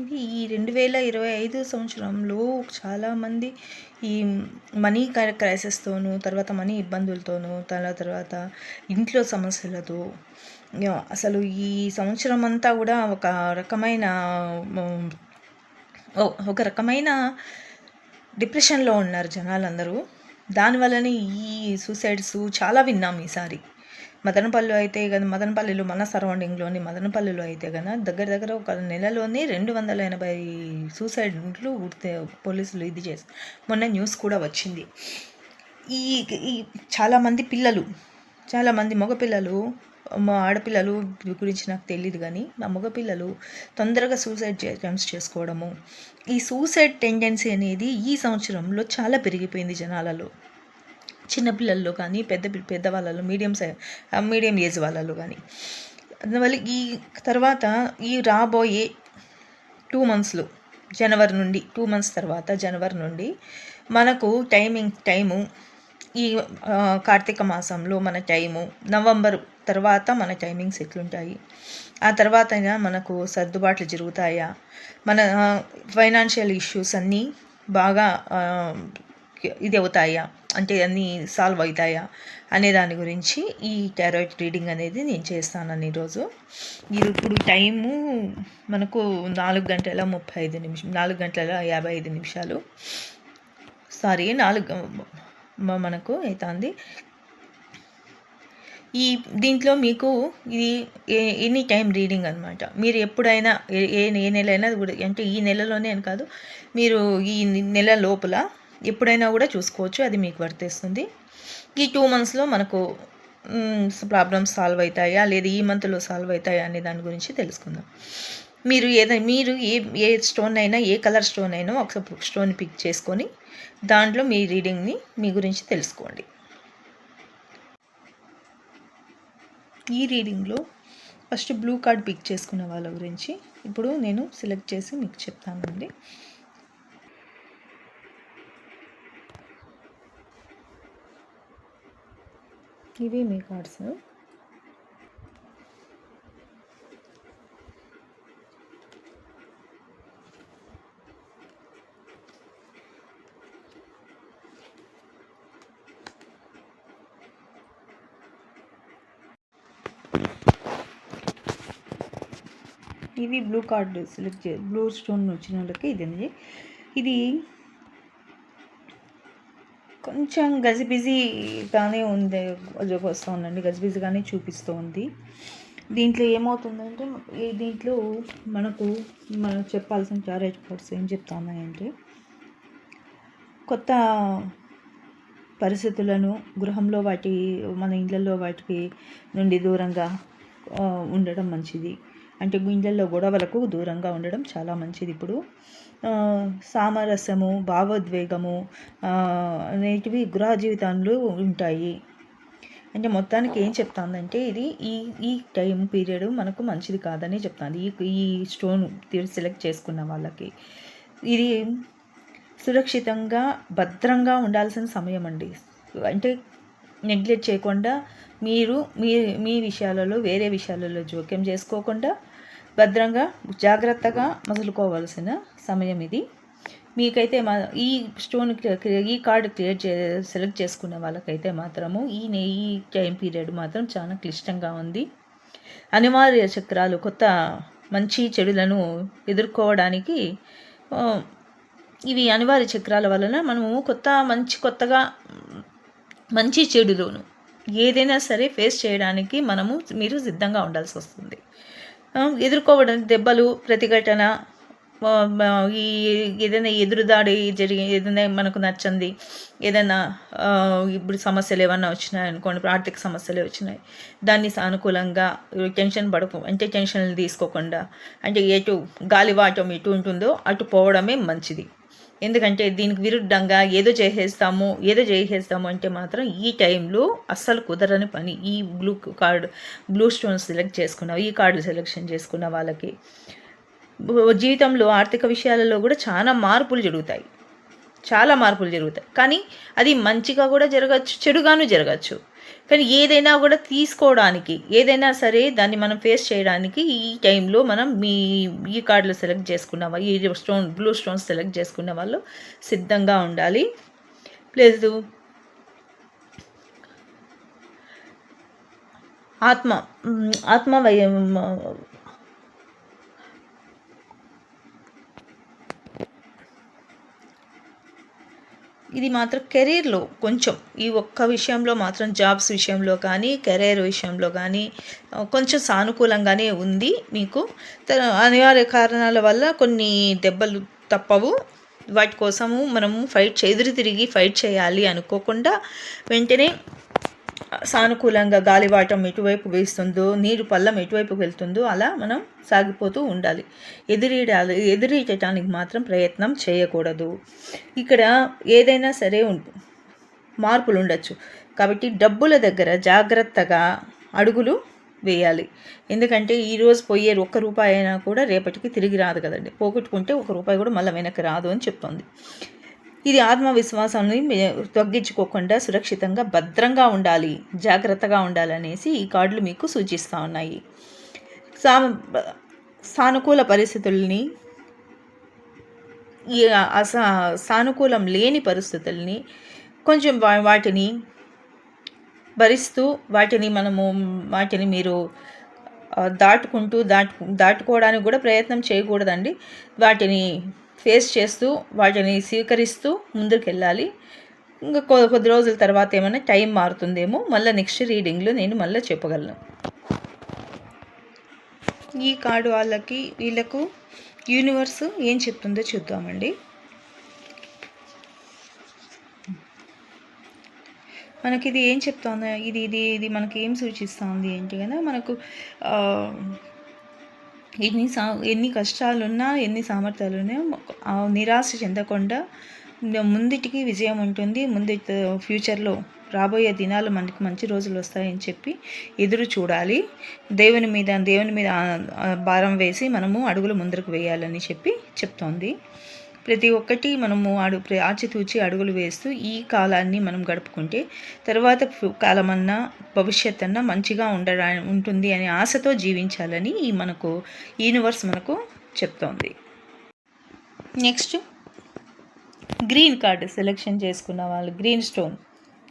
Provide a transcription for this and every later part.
ఇది ఈ 2025 సంవత్సరంలో చాలామంది ఈ మనీ క్రైసిస్తోనూ, తర్వాత మనీ ఇబ్బందులతోనూ, తర్వాత ఇంట్లో సమస్యలతో అసలు ఈ సంవత్సరం అంతా కూడా రకమైన హ్మ్, ఒక రకమైన డిప్రెషన్లో ఉన్నారు జనాలందరూ. దానివల్లనే ఈ సూసైడ్స్ చాలా విన్నాం ఈసారి. మదనపల్లిలో మన సరౌండింగ్లోని మదనపల్లిలో అయితే దగ్గర దగ్గర ఒక నెలలోనే 280 సూసైడ్లు పోలీసులు ఇది చేసి మొన్న న్యూస్ కూడా వచ్చింది. ఈ ఈ చాలామంది మగపిల్లలు, మా ఆడపిల్లలు గురించి నాకు తెలియదు, కానీ మా మగపిల్లలు తొందరగా సూసైడ్ అటెంప్ట్స్ చేసుకోవడము, ఈ సూసైడ్ టెండెన్సీ అనేది ఈ సంవత్సరంలో చాలా పెరిగిపోయింది జనాలలో. చిన్నపిల్లల్లో కానీ పెద్దవాళ్ళలో మీడియం ఏజ్ వాళ్ళలో కానీ. అందువల్ల ఈ తర్వాత ఈ రాబోయే 2 మంత్స్లో జనవరి 2 మంత్స్ తర్వాత జనవరి నుండి మనకు టైము ఈ కార్తీక మాసంలో మన టైము నవంబర్ తర్వాత మన టైమింగ్స్ ఎట్లుంటాయి, ఆ తర్వాత మనకు సర్దుబాట్లు జరుగుతాయా, మన ఫైనాన్షియల్ ఇష్యూస్ అన్నీ బాగా ఇది అవుతాయా, అంటే అన్నీ సాల్వ్ అవుతాయా అనే దాని గురించి ఈ టారోట్ రీడింగ్ అనేది నేను చేస్తానని ఈరోజు. ఇప్పుడు టైము మనకు 4 గంటల 55 నిమిషాలు మనకు అవుతుంది. దీంట్లో మీకు ఇది ఎనీ టైం రీడింగ్ అనమాట. మీరు ఎప్పుడైనా ఏ నెలైనా కూడా, అంటే ఈ నెలలోనే అని కాదు, మీరు ఈ నెల లోపల ఎప్పుడైనా కూడా చూసుకోవచ్చు, అది మీకు వర్తిస్తుంది. ఈ 2 మంత్స్లో మనకు ప్రాబ్లమ్స్ సాల్వ్ అవుతాయా, లేదా ఈ మంత్లో సాల్వ్ అవుతాయా అనే దాని గురించి తెలుసుకుందాం. మీరు ఏ స్టోన్ అయినా, ఏ కలర్ స్టోన్ అయినా ఒక స్టోన్ పిక్ చేసుకొని దాంట్లో మీ రీడింగ్ని మీ గురించి తెలుసుకోండి. ఈ రీడింగ్లో ఫస్ట్ బ్లూ కార్డ్ పిక్ చేసుకున్న వాళ్ళ గురించి ఇప్పుడు నేను సెలెక్ట్ చేసి మీకు చెప్తానండి. ఇవి మీ కార్డ్స్. ఇవి బ్లూ కార్డ్ బ్లూ స్టోన్ వచ్చిన వాళ్ళకి ఇది కొంచెం గజిబిజిగానే ఉంది, వస్తుందండి, గజిబిజిగానే చూపిస్తూ ఉంది. దీంట్లో ఏమవుతుందంటే, దీంట్లో మనం చెప్పాల్సిన టారోట్ కార్డ్స్ ఏం చెప్తున్నాయంటే, కొత్త పరిస్థితులను గృహంలో మన ఇళ్ళల్లో వాటికి నుండి దూరంగా ఉండడం మంచిది. అంటే ఇళ్ళల్లో గొడవలకు దూరంగా ఉండడం చాలా మంచిది. ఇప్పుడు సామరస్యము, భావోద్వేగము అనేటివి గృహ జీవితంలో ఉంటాయి. అంటే మొత్తానికి ఏం చెప్తాందంటే, ఇది ఈ టైం పీరియడ్ మనకు మంచిది కాదని చెప్తాను. ఈ స్టోన్ సెలెక్ట్ చేసుకున్న వాళ్ళకి ఇది సురక్షితంగా భద్రంగా ఉండాల్సిన సమయం అండి. అంటే నెగ్లెక్ట్ చేయకుండా మీరు మీ విషయాలలో వేరే విషయాలలో జోక్యం చేసుకోకుండా భద్రంగా జాగ్రత్తగా మసులుకోవాల్సిన సమయం ఇది. మీకైతే ఈ ఈ కార్డు సెలెక్ట్ చేసుకున్న వాళ్ళకైతే మాత్రము ఈ టైం పీరియడ్ మాత్రం చాలా క్లిష్టంగా ఉంది. అనివార్య చక్రాలు కొత్త మంచి చెడులను ఎదుర్కోవడానికి ఇవి అనివార్య చక్రాల వలన మనము కొత్తగా మంచి చెడులోను ఏదైనా సరే ఫేస్ చేయడానికి మీరు సిద్ధంగా ఉండాల్సి వస్తుంది. ఎదుర్కోవడానికి దెబ్బలు, ప్రతిఘటన, ఈ ఏదైనా ఎదురుదాడి ఏదైనా మనకు నచ్చంది, ఏదైనా ఇప్పుడు సమస్యలు ఏమన్నా వచ్చినాయి అనుకోండి, ఆర్థిక సమస్యలు వచ్చినాయి, దాన్ని సానుకూలంగా టెన్షన్లు తీసుకోకుండా, అంటే ఎటు గాలివాటం ఎటు ఉంటుందో అటు పోవడమే మంచిది. ఎందుకంటే దీనికి విరుద్ధంగా ఏదో చేసేస్తాము అంటే మాత్రం ఈ టైంలో అస్సలు కుదరని పని. ఈ బ్లూ స్టోన్స్ ఈ కార్డు సెలెక్షన్ చేసుకున్న వాళ్ళకి జీవితంలో ఆర్థిక విషయాలలో కూడా చాలా మార్పులు జరుగుతాయి. కానీ అది మంచిగా కూడా జరగచ్చు, చెడుగాను జరగచ్చు. కానీ ఏదైనా కూడా తీసుకోవడానికి, ఏదైనా సరే దాన్ని మనం ఫేస్ చేయడానికి ఈ టైంలో మనం ఈ కార్డులు సెలెక్ట్ చేసుకున్న ఈ బ్లూ స్టోన్స్ సెలెక్ట్ చేసుకున్న వాళ్ళు సిద్ధంగా ఉండాలి. లేదు ఆత్మ ఆత్మ ఇది మాత్రం కెరీర్లో కొంచెం ఈ ఒక్క విషయంలో మాత్రం జాబ్స్ విషయంలో కానీ కెరీర్ విషయంలో కానీ కొంచెం సానుకూలంగానే ఉంది మీకు. అనివార్య కారణాల వల్ల కొన్ని దెబ్బలు తప్పవు. వాటి కోసము మనము ఎదురు తిరిగి ఫైట్ చేయాలి అనుకోకుండా వెంటనే సానుకూలంగా గాలివాటం ఎటువైపు వేస్తుందో, నీరు పల్లం ఎటువైపు వెళ్తుందో అలా మనం సాగిపోతూ ఉండాలి. ఎదురీయటానికి మాత్రం ప్రయత్నం చేయకూడదు. ఇక్కడ ఏదైనా సరే మార్పులు ఉండొచ్చు కాబట్టి డబ్బుల దగ్గర జాగ్రత్తగా అడుగులు వేయాలి. ఎందుకంటే ఈరోజు పోయే ₹1 అయినా కూడా రేపటికి తిరిగి రాదు కదండి. పోగొట్టుకుంటే ₹1 కూడా మళ్ళీ వెనక్కి రాదు అని చెప్తోంది. ఇది ఆత్మవిశ్వాసాన్ని తగ్గించుకోకుండా సురక్షితంగా భద్రంగా ఉండాలి, జాగ్రత్తగా ఉండాలనేసి ఈ కార్డులు మీకు సూచిస్తూ ఉన్నాయి. సానుకూల పరిస్థితుల్ని, సానుకూలం లేని పరిస్థితుల్ని కొంచెం వాటిని భరిస్తూ వాటిని మీరు దాటుకోవడానికి కూడా ప్రయత్నం చేయకూడదండి. వాటిని ఫేస్ చేస్తూ వాటిని స్వీకరిస్తూ ముందుకు వెళ్ళాలి. ఇంకా కొద్ది రోజుల తర్వాత ఏమైనా టైం మారుతుందేమో, మళ్ళీ నెక్స్ట్ రీడింగ్లో నేను మళ్ళీ చెప్పగలను. ఈ కార్డు వీళ్ళకు యూనివర్స్ ఏం చెప్తుందో చూద్దామండి. మనకి ఇది ఏం చెప్తుంది, ఇది మనకి ఏం సూచిస్తుంది ఏంటి కదా, మనకు ఎన్ని కష్టాలున్నా ఎన్ని సామర్థ్యాలున్నా నిరాశ చెందకుండా ముందుటికి విజయం ఉంటుంది. ఫ్యూచర్లో రాబోయే దినాలు మనకి మంచి రోజులు వస్తాయని చెప్పి ఎదురు చూడాలి. దేవుని మీద భారం వేసి మనము అడుగులు ముందరకు వేయాలని చెప్తోంది. ప్రతి ఒక్కటి మనము ఆచితూచి అడుగులు వేస్తూ ఈ కాలాన్ని మనం గడుపుకుంటే తర్వాత కాలమన్నా భవిష్యత్ అన్నా మంచిగా ఉంటుంది అనే ఆశతో జీవించాలని మనకు యూనివర్స్ మనకు చెప్తోంది. నెక్స్ట్ గ్రీన్ కార్డు సెలెక్షన్ చేసుకున్న వాళ్ళు,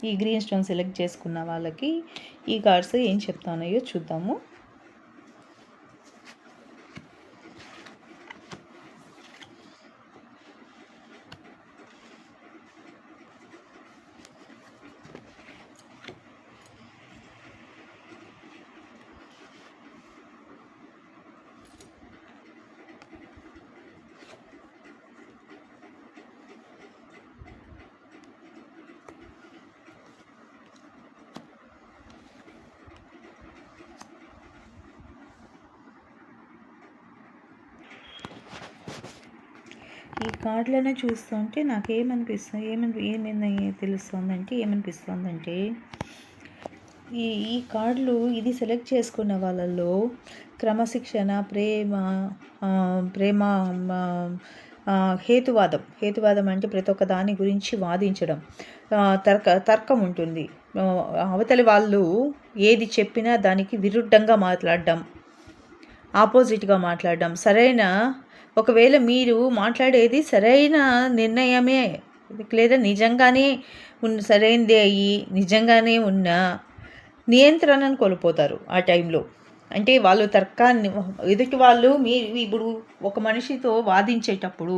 ఈ గ్రీన్ స్టోన్ సెలెక్ట్ చేసుకున్న వాళ్ళకి ఈ కార్డ్స్ ఏం చెప్తున్నాయో చూద్దాము. ఈ కార్డులను చూస్తుంటే ఏమనిపిస్తుందంటే ఈ కార్డులు ఇది సెలెక్ట్ చేసుకున్న వాళ్ళల్లో క్రమశిక్షణ, ప్రేమ, హేతువాదం అంటే ప్రతి ఒక్క దాని గురించి వాదించడం, తర్కం ఉంటుంది. అవతలి వాళ్ళు ఏది చెప్పినా దానికి విరుద్ధంగా మాట్లాడడం, ఆపోజిట్గా మాట్లాడడం, ఒకవేళ మీరు మాట్లాడేది సరైన నిర్ణయమే లేదా నిజంగానే సరైనదే అయ్యి నిజంగానే ఉన్న నియంత్రణను కోల్పోతారు ఆ టైంలో. అంటే వాళ్ళు తర్కాన్ని ఎదుటి వాళ్ళు ఇప్పుడు ఒక మనిషితో వాదించేటప్పుడు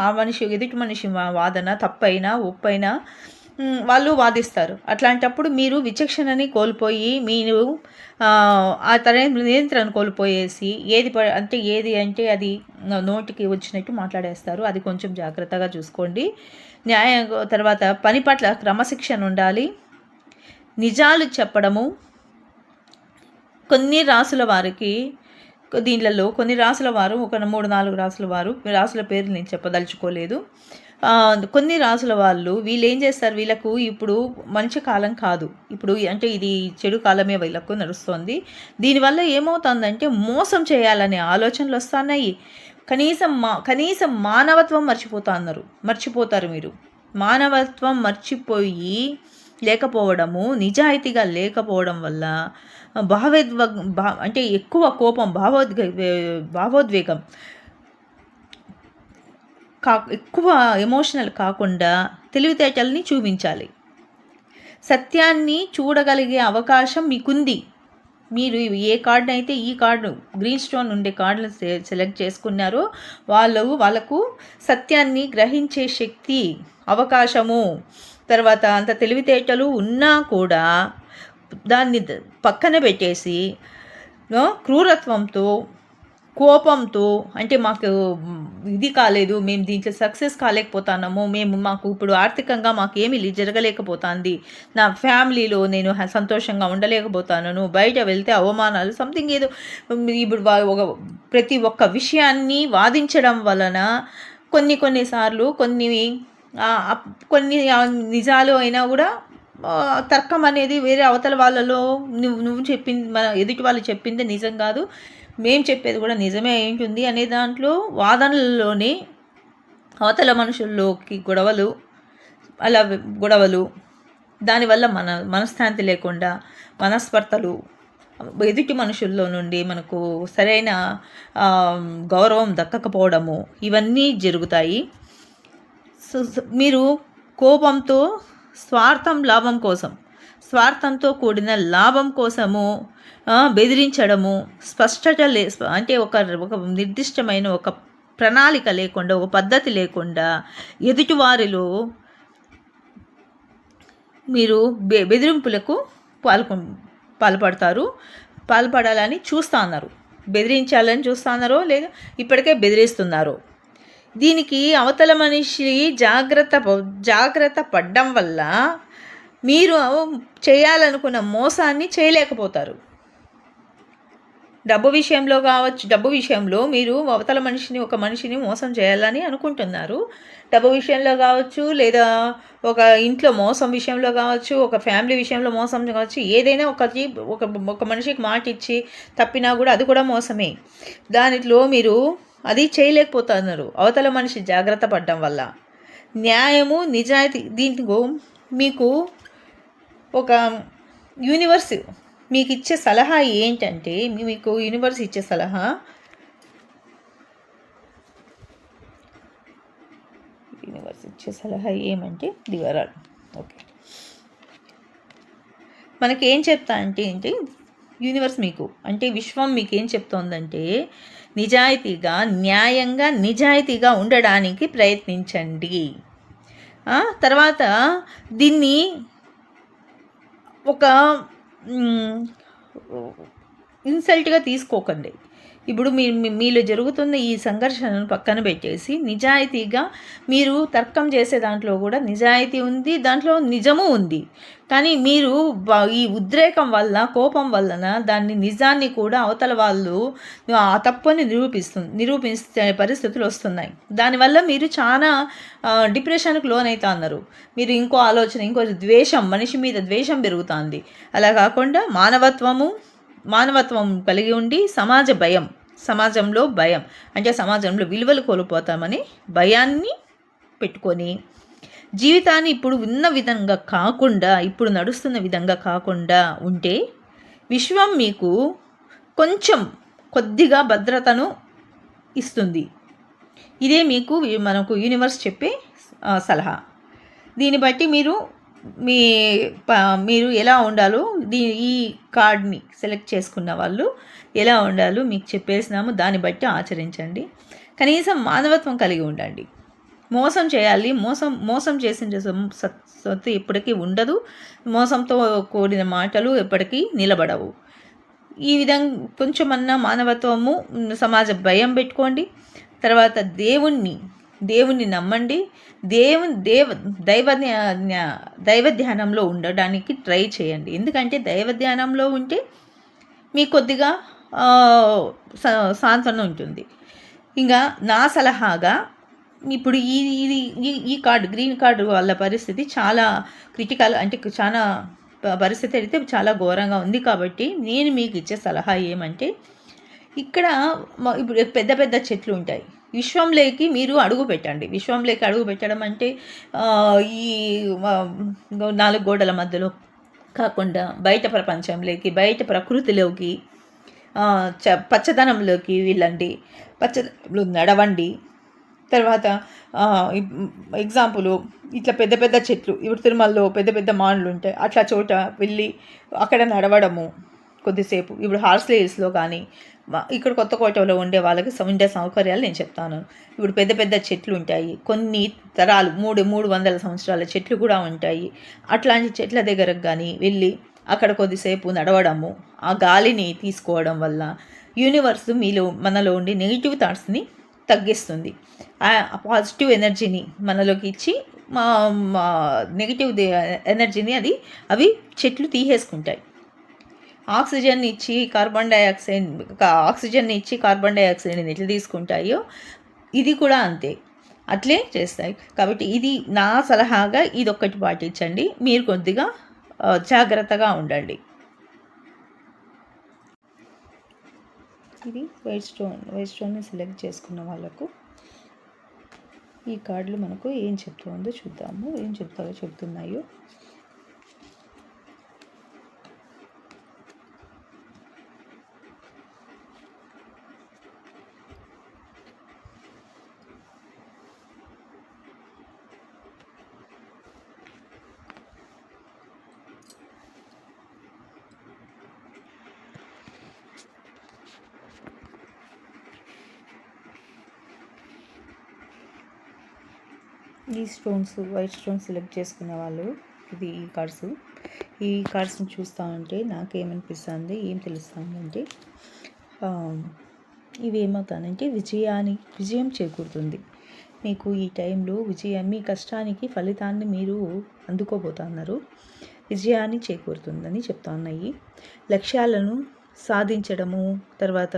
ఆ ఎదుటి మనిషి వాదన తప్పైనా ఒప్పైనా వాళ్ళు వాదిస్తారు. అట్లాంటప్పుడు మీరు విచక్షణని కోల్పోయి మీరు ఆ నియంత్రణ కోల్పోయేసి ఏది అంటే అది నోటికి వచ్చినట్టు మాట్లాడేస్తారు. అది కొంచెం జాగ్రత్తగా చూసుకోండి. తర్వాత పని పట్ల క్రమశిక్షణ ఉండాలి. నిజాలు చెప్పడము. కొన్ని రాసుల వారికి కొన్ని రాసుల వారు, ఒక 3-4 రాసుల పేర్లు నేను చెప్పదలుచుకోలేదు. కొన్ని రాసుల వాళ్ళు వీళ్ళు ఏం చేస్తారు, వీళ్ళకు ఇప్పుడు మంచి కాలం కాదు, ఇప్పుడు అంటే ఇది చెడు కాలమే వీళ్ళకు నడుస్తుంది. దీనివల్ల ఏమవుతుందంటే మోసం చేయాలనే ఆలోచనలు వస్తున్నాయి. కనీసం మానవత్వం మర్చిపోతారు మీరు. మానవత్వం మర్చిపోయి లేకపోవడము, నిజాయితీగా లేకపోవడం వల్ల భావోద్వ అంటే ఎక్కువ కోపం, భావోద్వేగం ఎక్కువ ఎమోషనల్ కాకుండా తెలివితేటల్ని చూపించాలి. సత్యాన్ని చూడగలిగే అవకాశం మీకుంది. మీరు ఏ కార్డునైతే ఈ కార్డు గ్రీన్ స్టోన్ ఉండే కార్డులు సెలెక్ట్ చేసుకున్నారో వాళ్ళకు సత్యాన్ని గ్రహించే శక్తి, అవకాశము, తర్వాత అంత తెలివితేటలు ఉన్నా కూడా దాన్ని పక్కన పెట్టేసి క్రూరత్వంతో, కోపంతో, అంటే మాకు ఇది కాలేదు, మేము దీంట్లో సక్సెస్ కాలేకపోతున్నాము, మాకు ఇప్పుడు ఆర్థికంగా మాకేమీ జరగలేకపోతుంది, నా ఫ్యామిలీలో నేను సంతోషంగా ఉండలేకపోతున్నాను, బయట వెళ్తే అవమానాలు, సంథింగ్ ఏదో ఇప్పుడు ప్రతి ఒక్క విషయాన్ని వాదించడం వలన కొన్నిసార్లు కొన్ని నిజాలు అయినా కూడా తర్కం అనేది వేరే అవతల వాళ్ళలో నువ్వు చెప్పింది, మన ఎదుటి వాళ్ళు చెప్పింది నిజం కాదు, మేము చెప్పేది కూడా నిజమే ఏంటుంది అనే దాంట్లో వాదనల్లోనే అవతల మనుషుల్లోకి గొడవలు దానివల్ల మనశ్శాంతి లేకుండా మనస్పర్ధలు, ఎదుటి మనుషుల్లో నుండి మనకు సరైన గౌరవం దక్కకపోవడము, ఇవన్నీ జరుగుతాయి. సో మీరు కోపంతో స్వార్థంతో కూడిన లాభం కోసము బెదిరించడము, స్పష్టత అంటే ఒక నిర్దిష్టమైన ఒక ప్రణాళిక లేకుండా, ఒక పద్ధతి లేకుండా ఎదుటివారిలో మీరు బెదిరింపులకు పాల్పడాలని చూస్తున్నారు, బెదిరించాలని చూస్తున్నారు, లేదా ఇప్పటికే బెదిరిస్తున్నారు. దీనికి అవతల మనిషి జాగ్రత్త పడడం వల్ల మీరు చేయాలనుకున్న మోసాన్ని చేయలేకపోతారు. డబ్బు విషయంలో మీరు అవతల ఒక మనిషిని మోసం చేయాలని అనుకుంటున్నారు. డబ్బు విషయంలో కావచ్చు, లేదా ఒక ఇంట్లో మోసం విషయంలో కావచ్చు, ఒక ఫ్యామిలీ విషయంలో మోసం కావచ్చు, ఏదైనా ఒక మనిషికి మాట ఇచ్చి తప్పినా కూడా అది కూడా మోసమే. దానిలో మీరు అది చేయలేకపోతున్నారు అవతల మనిషి జాగ్రత్త పడడం వల్ల. న్యాయము, నిజాయితీ, దీంట్లో మీకు ఒక యూనివర్స్ మీకు ఇచ్చే సలహా ఏంటంటే, మీకు యూనివర్స్ ఇచ్చే సలహా ఏమంటే దివరాలు. ఓకే, మనకేం చెప్తా అంటే యూనివర్స్ మీకు అంటే విశ్వం మీకు ఏం చెప్తోందంటే, నిజాయితీగా, న్యాయంగా, నిజాయితీగా ఉండడానికి ప్రయత్నించండి. తర్వాత దీన్ని ఒక ఇన్సల్ట్గా తీసుకోకండి. ఇప్పుడు మీలో జరుగుతున్న ఈ సంఘర్షణను పక్కన పెట్టేసి నిజాయితీగా మీరు తర్కం చేసే దాంట్లో కూడా నిజాయితీ ఉంది, దాంట్లో నిజము ఉంది. కానీ మీరు ఈ ఉద్రేకం వల్ల, కోపం వలన దాన్ని నిజాన్ని కూడా అవతల వాళ్ళు ఆ తప్పుని నిరూపిస్తే పరిస్థితులు వస్తున్నాయి. దానివల్ల మీరు చాలా డిప్రెషన్కి లోనవుతున్నారు. మీరు ఇంకో ద్వేషం, మనిషి మీద ద్వేషం పెరుగుతుంది. అలా కాకుండా మానవత్వం కలిగి ఉండి సమాజంలో భయం అంటే సమాజంలో విలువలు కోల్పోతామని భయాన్ని పెట్టుకొని జీవితాన్ని ఇప్పుడు నడుస్తున్న విధంగా కాకుండా ఉంటే విశ్వం మీకు కొద్దిగా భద్రతను ఇస్తుంది. ఇదే మనకు యూనివర్స్ చెప్పే సలహా. దీన్ని బట్టి మీరు ఎలా ఉండాలో, ఈ కార్డ్ని సెలెక్ట్ చేసుకున్న వాళ్ళు ఎలా ఉండాలో మీకు చెప్పేసినాము. దాన్ని బట్టి ఆచరించండి. కనీసం మానవత్వం కలిగి ఉండండి. మోసం చేయాలి, మోసం చేసిన సత్తు ఎప్పటికీ ఉండదు. మోసంతో కూడిన మాటలు ఎప్పటికీ నిలబడవు. ఈ విధంగా కొంచెమన్నా మానవత్వము, సమాజ భయం పెట్టుకోండి. తర్వాత దేవుణ్ణి నమ్మండి. దైవ ధ్యానంలో ఉండడానికి ట్రై చేయండి. ఎందుకంటే దైవ ధ్యానంలో ఉంటే మీకు కొద్దిగా సాంత్వన ఉంటుంది. ఇంకా నా సలహాగా ఇప్పుడు ఈ కార్డు, గ్రీన్ కార్డు వాళ్ళ పరిస్థితి చాలా క్రిటికల్, అంటే చాలా పరిస్థితి అయితే చాలా ఘోరంగా ఉంది. కాబట్టి నేను మీకు ఇచ్చే సలహా ఏమంటే, ఇక్కడ ఇప్పుడు పెద్ద చెట్లు ఉంటాయి. విశ్వంలోకి మీరు అడుగు పెట్టండి. విశ్వంలోకి అడుగు పెట్టడం అంటే ఈ 4 గోడల మధ్యలో కాకుండా బయట ప్రపంచంలోకి, బయట ప్రకృతిలోకి, పచ్చదనంలోకి వెళ్ళండి. పచ్చదనంలో నడవండి. తర్వాత ఎగ్జాంపుల్ ఇట్లా పెద్ద పెద్ద చెట్లు, ఇప్పుడు తిరుమలలో పెద్ద పెద్ద మాన్లు ఉంటాయి, అట్లా చోట వెళ్ళి అక్కడ నడవడము కొద్దిసేపు. ఇప్పుడు హార్స్లీ హిల్స్లో కానీ ఇక్కడ కొత్తకోటలో ఉండే వాళ్ళకి ఉండే సౌకర్యాలు నేను చెప్తాను. ఇప్పుడు పెద్ద పెద్ద చెట్లు ఉంటాయి, కొన్ని తరాలు 300 సంవత్సరాల చెట్లు కూడా ఉంటాయి. అట్లాంటి చెట్ల దగ్గరకు కానీ వెళ్ళి అక్కడ కొద్దిసేపు నడవడము, ఆ గాలిని తీసుకోవడం వల్ల యూనివర్స్ మనలో ఉండి నెగిటివ్ థాట్స్ని తగ్గిస్తుంది. పాజిటివ్ ఎనర్జీని మనలోకి ఇచ్చి నెగిటివ్ ఎనర్జీని అవి చెట్లు తీసేసుకుంటాయి. ఆక్సిజన్ ఇచ్చి కార్బన్ డైఆక్సైడ్ని ఎట్లా తీసుకుంటాయో ఇది కూడా అంతే, అట్లే చేస్తాయి. కాబట్టి ఇది నా సలహాగా ఇదొక్కటి పాటించండి. మీరు కొద్దిగా జాగ్రత్తగా ఉండండి. ఇది వైట్ స్టోన్ని సెలెక్ట్ చేసుకున్న వాళ్ళకు ఈ కార్డులు మనకు ఏం చెప్తుందో చూద్దాము, ఏం చెప్తున్నాయో. వైట్ స్టోన్స్ సెలెక్ట్ చేసుకున్న వాళ్ళు ఇది ఈ కార్డ్స్ని చూస్తూ ఉంటే నాకేమనిపిస్తుంది, ఏం తెలుస్తుందంటే ఇవి ఏమవుతానంటే విజయం చేకూరుతుంది మీకు. ఈ టైంలో మీ కష్టానికి ఫలితాన్ని మీరు అందుకోబోతున్నారు. విజయాన్ని చేకూరుతుందని చెప్తా ఉన్నాయి. లక్ష్యాలను సాధించడము, తర్వాత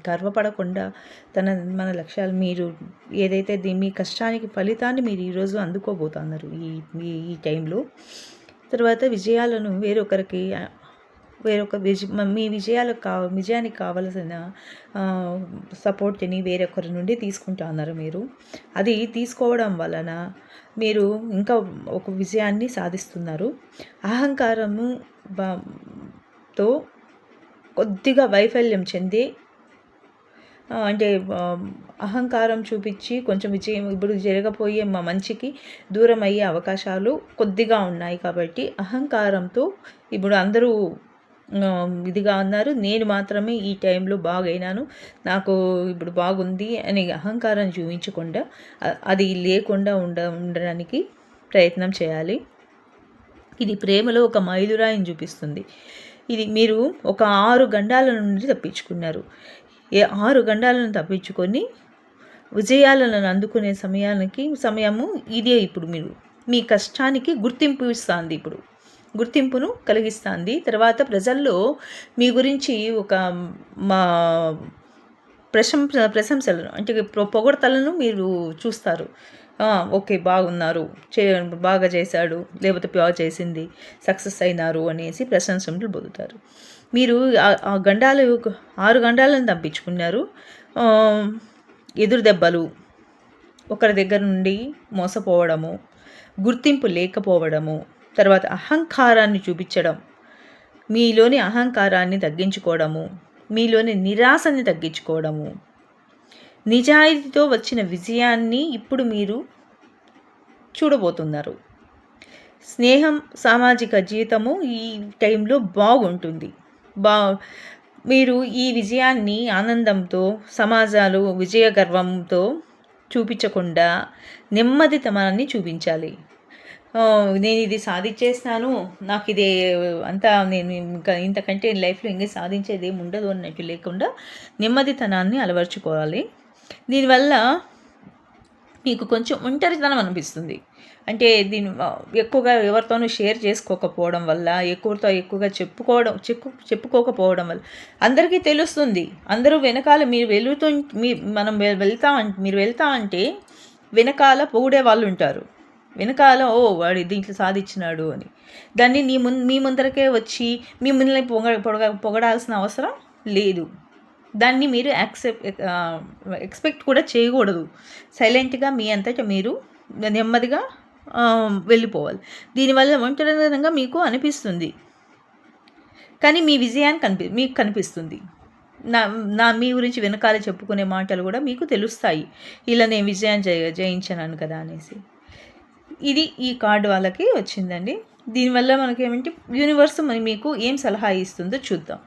గర్వపడకుండా మన లక్ష్యాలు మీరు ఏదైతే మీ కష్టానికి ఫలితాన్ని మీరు ఈరోజు అందుకోబోతున్నారు ఈ టైంలో. తర్వాత విజయాలను మీ విజయానికి కావలసిన సపోర్ట్ని వేరొకరి నుండి తీసుకుంటా ఉన్నారు మీరు. అది తీసుకోవడం వలన మీరు ఇంకా ఒక విజయాన్ని సాధిస్తున్నారు. అహంకారంతో కొద్దిగా వైఫల్యం చెంది, అంటే అహంకారం చూపించి కొంచెం విజయం ఇప్పుడు జరగబోయే మంచికి దూరం అయ్యే అవకాశాలు కొద్దిగా ఉన్నాయి. కాబట్టి అహంకారంతో ఇప్పుడు అందరూ ఇదిగా ఉన్నారు, నేను మాత్రమే ఈ టైంలో బాగైనాను, నాకు ఇప్పుడు బాగుంది అని అహంకారం చూపించకుండా అది లేకుండా ఉండడానికి ప్రయత్నం చేయాలి. ఇది ప్రేమలో ఒక మైలురాయిని చూపిస్తుంది. ఇది మీరు ఒక 6 గండాల నుండి తప్పించుకున్నారు. 6 గండాలను తప్పించుకొని విజయాలను అందుకునే సమయము ఇదే. ఇప్పుడు మీ కష్టానికి గుర్తింపును కలిగిస్తుంది. తర్వాత ప్రజల్లో మీ గురించి ఒక ప్రశంసలను, అంటే పొగడ్తలను మీరు చూస్తారు. ఓకే, బాగున్నారు, బాగా చేశాడు, లేకపోతే బాగా చేసింది, సక్సెస్ అయినారు అనేసి ప్రశంసలు పొందుతారు. మీరు 6 గండాలను తప్పించుకున్నారు. ఎదురు దెబ్బలు, ఒకరి దగ్గర నుండి మోసపోవడము, గుర్తింపు లేకపోవడము, తర్వాత అహంకారాన్ని చూపించడం, మీలోని అహంకారాన్ని తగ్గించుకోవడము, మీలోని నిరాశని తగ్గించుకోవడము, నిజాయితీతో వచ్చిన విజయాన్ని ఇప్పుడు మీరు చూడబోతున్నారు. స్నేహం, సామాజిక జీవితము ఈ టైంలో బాగుంటుంది. మీరు ఈ విజయాన్ని ఆనందంతో, సమాజాలు విజయ గర్వంతో చూపించకుండా నెమ్మదితనాన్ని చూపించాలి. నేను ఇది సాధించేస్తాను, నాకు ఇదే అంతా, నేను ఇంకా ఇంతకంటే లైఫ్లో ఇంకా సాధించేది ఏమి ఉండదు అన్నట్టు లేకుండా నెమ్మదితనాన్ని అలవర్చుకోవాలి. దీనివల్ల మీకు కొంచెం ఒంటరితనం అనిపిస్తుంది. అంటే ఎక్కువగా ఎవరితోనూ షేర్ చేసుకోకపోవడం వల్ల, ఎక్కువగా చెప్పుకోకపోవడం వల్ల అందరికీ తెలుస్తుంది. అందరూ వెనకాల మీరు వెళ్తా అంటే వెనకాల పొగిడే వాళ్ళు ఉంటారు. వెనకాల వాడు దీంట్లో సాధించినాడు అని. దాన్ని మీ ముందరకే వచ్చి మిమ్మల్ని పొగడాల్సిన అవసరం లేదు. దాన్ని మీరు ఎక్స్పెక్ట్ కూడా చేయకూడదు. సైలెంట్‌గా మీ అంతట మీరు నెమ్మదిగా వెళ్ళిపోవాలి. దీనివల్ల ఒంటరితనంగా మీకు అనిపిస్తుంది. కానీ మీ విజయాన్ని మీకు కనిపిస్తుంది. నా నా మీ గురించి వెనకాల చెప్పుకునే మాటలు కూడా మీకు తెలుస్తాయి. ఇలా నేను విజయం జయించాను కదా అనేసి. ఇది ఈ కార్డ్ వాళ్ళకి వచ్చిందండి. దీనివల్ల మనకేమంటే యూనివర్స్ మీకు ఏం సలహా ఇస్తుందో చూద్దాం.